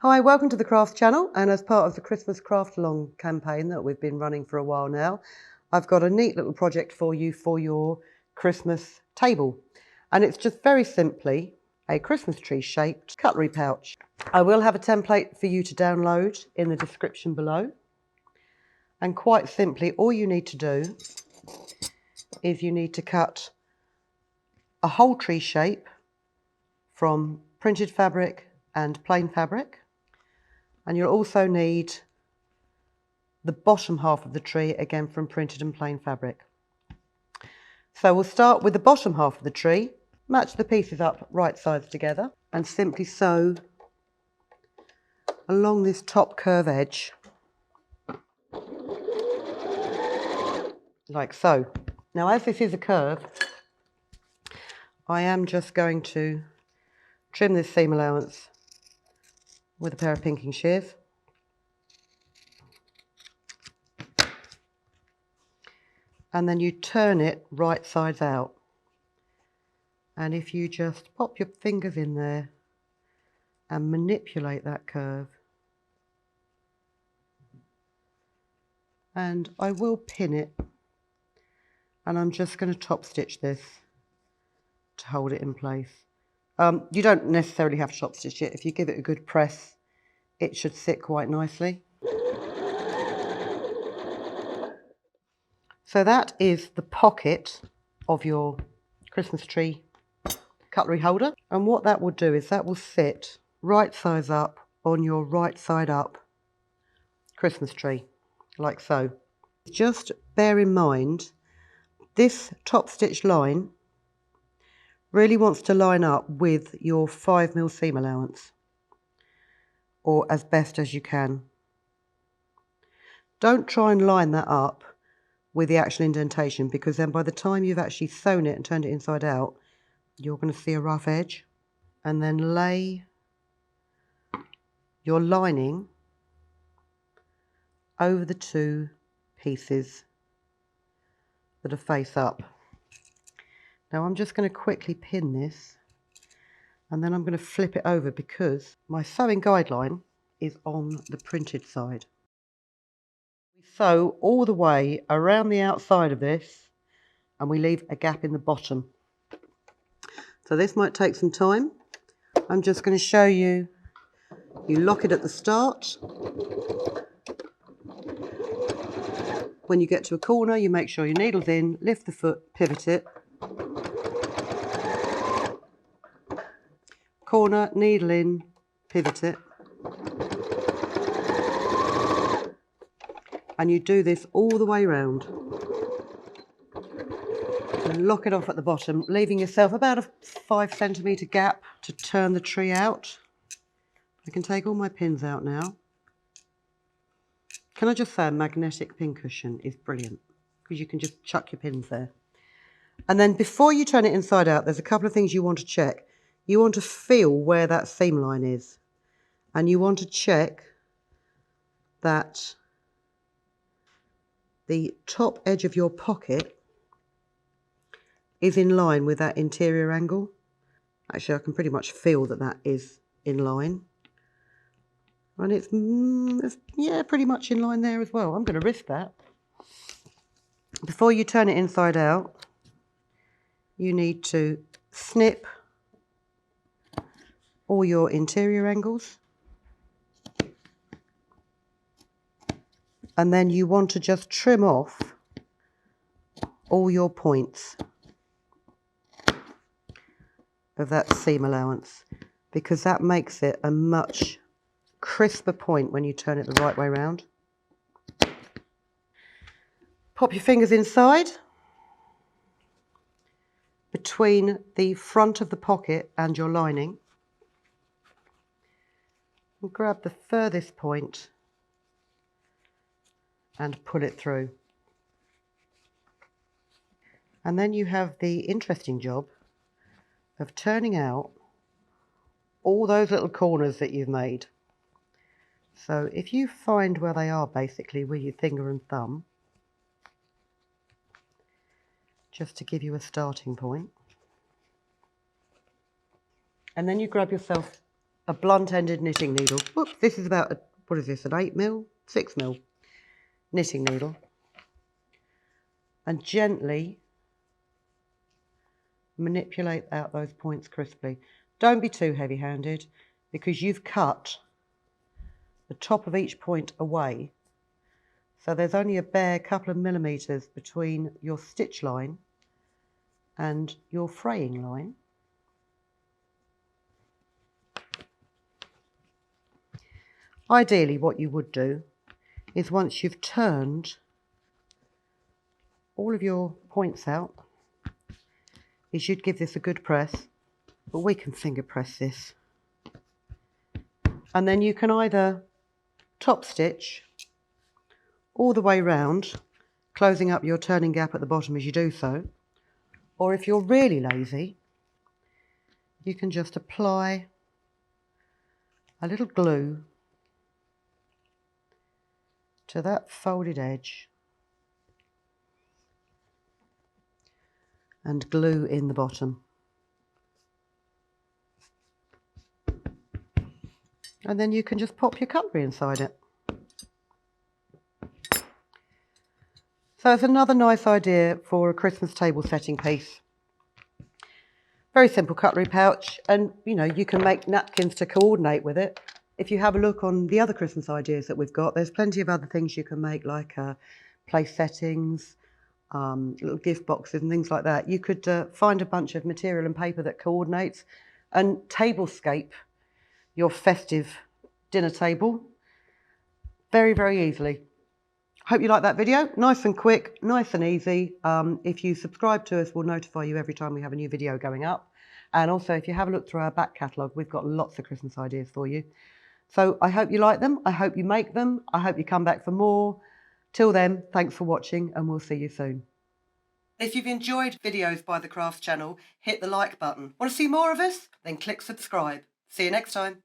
Hi, welcome to the Craft Channel, and as part of the Christmas Craft Along campaign that we've been running for a while now, I've got a neat little project for you for your Christmas table. And it's just very simply a Christmas tree shaped cutlery pouch. I will have a template for you to download in the description below. And quite simply, all you need to do is you need to cut a whole tree shape from printed fabric and plain fabric. And you'll also need the bottom half of the tree, again from printed and plain fabric. So we'll start with the bottom half of the tree, match the pieces up right sides together, and simply sew along this top curve edge, like so. Now, as this is a curve, I am just going to trim this seam allowance with a pair of pinking shears. And then you turn it right sides out. And if you just pop your fingers in there and manipulate that curve, and I will pin it, and I'm just going to top stitch this to hold it in place. You don't necessarily have to top stitch it. If you give it a good press, it should sit quite nicely. So that is the pocket of your Christmas tree cutlery holder. And what that will do is that will sit right sides up on your right side up Christmas tree, like so. Just bear in mind, this top stitch line really wants to line up with your 5mm seam allowance, or as best as you can. Don't try and line that up with the actual indentation, because then by the time you've actually sewn it and turned it inside out, you're going to see a rough edge. And then lay your lining over the two pieces that are face up. Now I'm just going to quickly pin this, and then I'm going to flip it over because my sewing guideline is on the printed side. We sew all the way around the outside of this, and we leave a gap in the bottom. So this might take some time. I'm just going to show you. You lock it at the start. When you get to a corner, you make sure your needle's in, lift the foot, pivot it. Corner, needle in, pivot it. And you do this all the way around. And lock it off at the bottom, leaving yourself about a 5cm gap to turn the tree out. I can take all my pins out now. Can I just say a magnetic pin cushion is brilliant, because you can just chuck your pins there. And then before you turn it inside out, there's a couple of things you want to check. You want to feel where that seam line is, and you want to check that the top edge of your pocket is in line with that interior angle. Actually, I can pretty much feel that that is in line. And it's yeah, pretty much in line there as well. I'm going to risk that. Before you turn it inside out, you need to snip all your interior angles. And then you want to just trim off all your points of that seam allowance, because that makes it a much crisper point when you turn it the right way around. Pop your fingers inside between the front of the pocket and your lining, and grab the furthest point and pull it through. And then you have the interesting job of turning out all those little corners that you've made. So if you find where they are basically with your finger and thumb, just to give you a starting point, and then you grab yourself a blunt-ended knitting needle. Whoops, this is about, what is this, an 8mm? 6mm knitting needle. And gently manipulate out those points crisply. Don't be too heavy-handed because you've cut the top of each point away. So there's only a bare couple of millimetres between your stitch line and your fraying line. Ideally, what you would do is once you've turned all of your points out, is you'd give this a good press, but we can finger press this. And then you can either top stitch all the way round, closing up your turning gap at the bottom as you do so, or if you're really lazy, you can just apply a little glue to that folded edge and glue in the bottom. And then you can just pop your cutlery inside it. So it's another nice idea for a Christmas table setting piece. Very simple cutlery pouch, and you know, you can make napkins to coordinate with it. If you have a look on the other Christmas ideas that we've got, there's plenty of other things you can make, like place settings, little gift boxes and things like that. You could find a bunch of material and paper that coordinates and tablescape your festive dinner table very, very easily. Hope you like that video. Nice and quick, nice and easy. If you subscribe to us, we'll notify you every time we have a new video going up. And also, if you have a look through our back catalogue, we've got lots of Christmas ideas for you. So I hope you like them. I hope you make them. I hope you come back for more. Till then, thanks for watching and we'll see you soon. If you've enjoyed videos by the Crafts channel, hit the like button. Want to see more of us? Then click subscribe. See you next time.